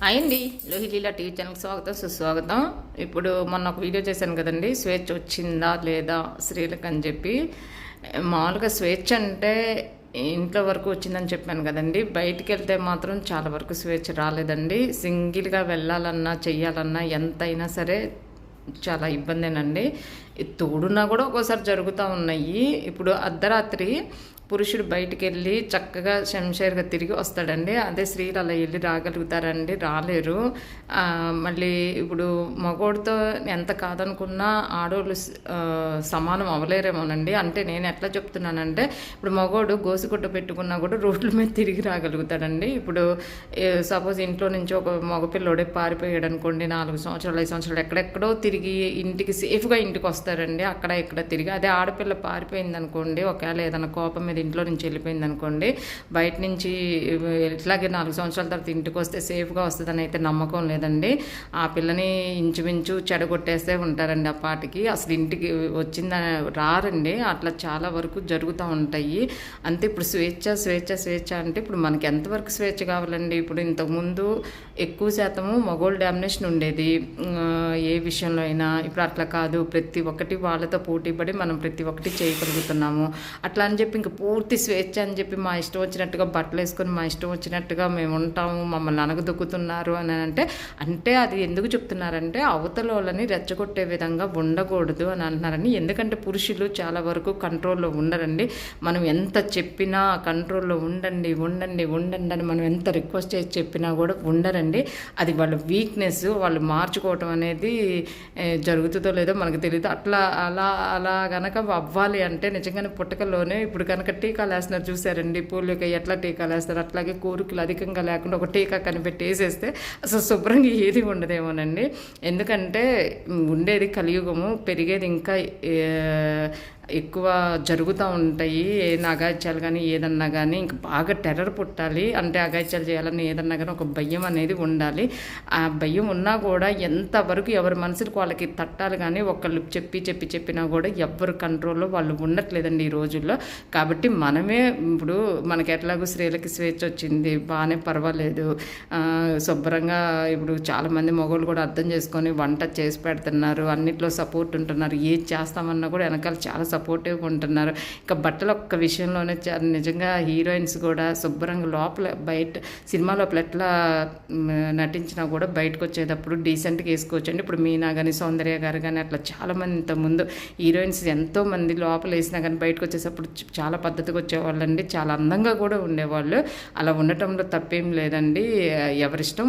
అయింది లోహిలీలా టీవీ ఛానల్కి స్వాగతం సుస్వాగతం. ఇప్పుడు మొన్న ఒక వీడియో చేశాను కదండి, స్వేచ్ఛ వచ్చిందా లేదా స్త్రీలకు అని చెప్పి. మామూలుగా స్వేచ్ఛ అంటే ఇంట్లో వరకు వచ్చిందని చెప్పాను కదండి, బయటికి వెళ్తే మాత్రం చాలా వరకు స్వేచ్ఛ రాలేదండి. సింగిల్గా వెళ్ళాలన్నా చెయ్యాలన్నా ఎంతైనా సరే చాలా ఇబ్బందేనండి. తోడున్నా కూడా ఒక్కోసారి జరుగుతూ ఉన్నాయి. ఇప్పుడు అర్ధరాత్రి పురుషుడు బయటికి వెళ్ళి చక్కగా శంషేర్గా తిరిగి వస్తాడండి. అదే స్త్రీలు అలా వెళ్ళి రాగలుగుతారండి? రాలేరు. మళ్ళీ ఇప్పుడు మగోడితో ఎంత కాదనుకున్నా ఆడవాళ్ళు సమానం అవ్వలేరేమోనండి. అంటే నేను ఎట్లా చెప్తున్నానంటే, ఇప్పుడు మగోడు గోసుగుడ్డ పెట్టుకున్నా కూడా రోడ్ల మీద తిరిగి రాగలుగుతాడండి. ఇప్పుడు సపోజ్ ఇంట్లో నుంచి ఒక మగపిల్లోడే పారిపోయాడు అనుకోండి, 4 సంవత్సరాలు 5 సంవత్సరాలు ఎక్కడెక్కడో తిరిగి ఇంటికి సేఫ్గా ఇంటికి వస్తారండి. అక్కడ ఇక్కడ తిరిగి. అదే ఆడపిల్ల పారిపోయింది అనుకోండి, ఒకవేళ ఏదైనా కోపం మీద ఇంట్లో నుంచి వెళ్ళిపోయింది అనుకోండి, బయట నుంచి ఇట్లాగే 4 సంవత్సరాల తర్వాత ఇంటికి వస్తే సేఫ్గా వస్తుందని అయితే నమ్మకం లేదండి. ఆ పిల్లని ఇంచుమించు చెడగొట్టేస్తే ఉంటారండి. ఆ పాటికి అసలు ఇంటికి వచ్చిందని రారండి. అట్లా చాలా వరకు జరుగుతూ ఉంటాయి. అంతే. ఇప్పుడు స్వేచ్ఛ స్వేచ్ఛ స్వేచ్ఛ అంటే ఇప్పుడు మనకి ఎంతవరకు స్వేచ్ఛ కావాలండి? ఇప్పుడు ఇంతకుముందు ఎక్కువ శాతము మగోళ్ళ డామినేషన్ ఉండేది ఏ విషయంలో అయినా. ఇప్పుడు అట్లా కాదు, ప్రతి ఒక్కటి వాళ్ళతో పోటీపడి మనం ప్రతి ఒక్కటి చేయగలుగుతున్నాము. అట్లా అని చెప్పి ఇంక పూర్తి స్వేచ్ఛ అని చెప్పి మా ఇష్టం వచ్చినట్టుగా బట్టలు వేసుకొని మా ఇష్టం వచ్చినట్టుగా మేము ఉంటాము, మమ్మల్ని అనగదొక్కుతున్నారు అని అంటే అది ఎందుకు చెప్తున్నారంటే, అవతల వాళ్ళని రెచ్చగొట్టే విధంగా ఉండకూడదు అని అంటున్నారని. ఎందుకంటే పురుషులు చాలా వరకు కంట్రోల్లో ఉండరండి. మనం ఎంత చెప్పినా కంట్రోల్లో ఉండండి ఉండండి ఉండండి అని మనం ఎంత రిక్వెస్ట్ చేసి చెప్పినా కూడా ఉండరండి. అది వాళ్ళ వీక్నెస్. వాళ్ళు మార్చుకోవటం అనేది జరుగుతుందో లేదో మనకు తెలియదు. అలా కనుక అవ్వాలి అంటే నిజంగానే పుట్టకల్లోనే ఇప్పుడు కనుక టీకాలు వేస్తున్నారు చూసారండి, పోలియోకి ఎట్లా టీకాలు వేస్తారు, అట్లాగే కోరికలు అధికంగా లేకుండా ఒక టీకా కనిపెట్టేసేస్తే అసలు శుభ్రంగా ఏది ఉండదేమోనండి. ఎందుకంటే ఉండేది కలియుగము, పెరిగేది ఇంకా ఎక్కువ జరుగుతూ ఉంటాయి. అఘాయిత్యాలు కానీ ఏదన్నా కానీ ఇంకా బాగా టెర్రర్ పుట్టాలి. అంటే అఘాయిత్యాలు చేయాలని ఏదన్నా కానీ ఒక భయం అనేది ఉండాలి. ఆ భయం ఉన్నా కూడా ఎంతవరకు ఎవరి మనసులకు వాళ్ళకి తట్టాలి. కానీ ఒకళ్ళు చెప్పినా కూడా ఎవరు కంట్రోల్లో వాళ్ళు ఉండట్లేదండి ఈ రోజుల్లో. కాబట్టి మనమే ఇప్పుడు మనకి ఎట్లాగో స్త్రీలకి స్వేచ్ఛ వచ్చింది, బాగానే పర్వాలేదు, శుభ్రంగా ఇప్పుడు చాలామంది మగవాళ్ళు కూడా అర్థం చేసుకొని వంట చేసి పెడుతున్నారు, అన్నిట్లో సపోర్ట్ ఉంటున్నారు. ఏది చేస్తామన్నా కూడా వెనకాల చాలా సపోర్టివ్గా ఉంటున్నారు. ఇంకా బట్టల ఒక్క విషయంలోనే నిజంగా హీరోయిన్స్ కూడా శుభ్రంగా లోపల బయట సినిమా లోపల ఎట్లా నటించినా కూడా బయటకు వచ్చేటప్పుడు డీసెంట్గా వేసుకోవచ్చండి. ఇప్పుడు మీనా కానీ సౌందర్య గారు కానీ అట్లా చాలామంది ఇంతకుముందు హీరోయిన్స్ ఎంతోమంది లోపల వేసినా కానీ బయటకు వచ్చేటప్పుడు చాలా పద్ధతిగా వచ్చేవాళ్ళండి. చాలా అందంగా కూడా ఉండేవాళ్ళు. అలా ఉండటంలో తప్పేం లేదండి, ఎవరిష్టం